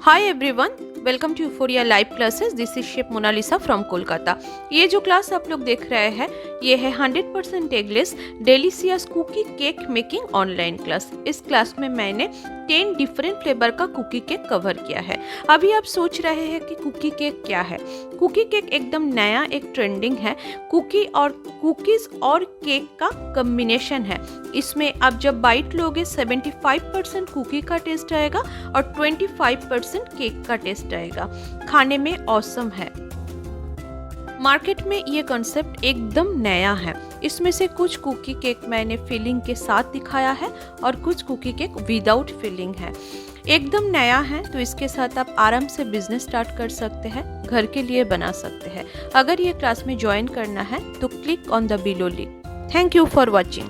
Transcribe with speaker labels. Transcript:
Speaker 1: Hi everyone, welcome to Euphoria live classes. This is chef Monalisa from Kolkata. ये जो class आप लोग देख रहे हैं ये है 100% eggless delicious cookie cake making online class. इस क्लास में मैंने 10 डिफरेंट फ्लेवर का कुकी केक कवर किया है। अभी आप सोच रहे हैं कि कुकी केक क्या है। कुकी केक एकदम नया एक ट्रेंडिंग है। कुकीज और केक का कॉम्बिनेशन है। इसमें आप जब बाइट लोगे 75% कुकी का टेस्ट आएगा और 25% केक का टेस्ट आएगा। खाने में ऑसम है। मार्केट में ये कॉन्सेप्ट एकदम नया है। इसमें से कुछ कुकी केक मैंने फिलिंग के साथ दिखाया है और कुछ कुकी केक विदाउट फिलिंग है। एकदम नया है तो इसके साथ आप आराम से बिजनेस स्टार्ट कर सकते हैं, घर के लिए बना सकते हैं। अगर ये क्लास में ज्वाइन करना है तो click on the below link. Thank you for watching.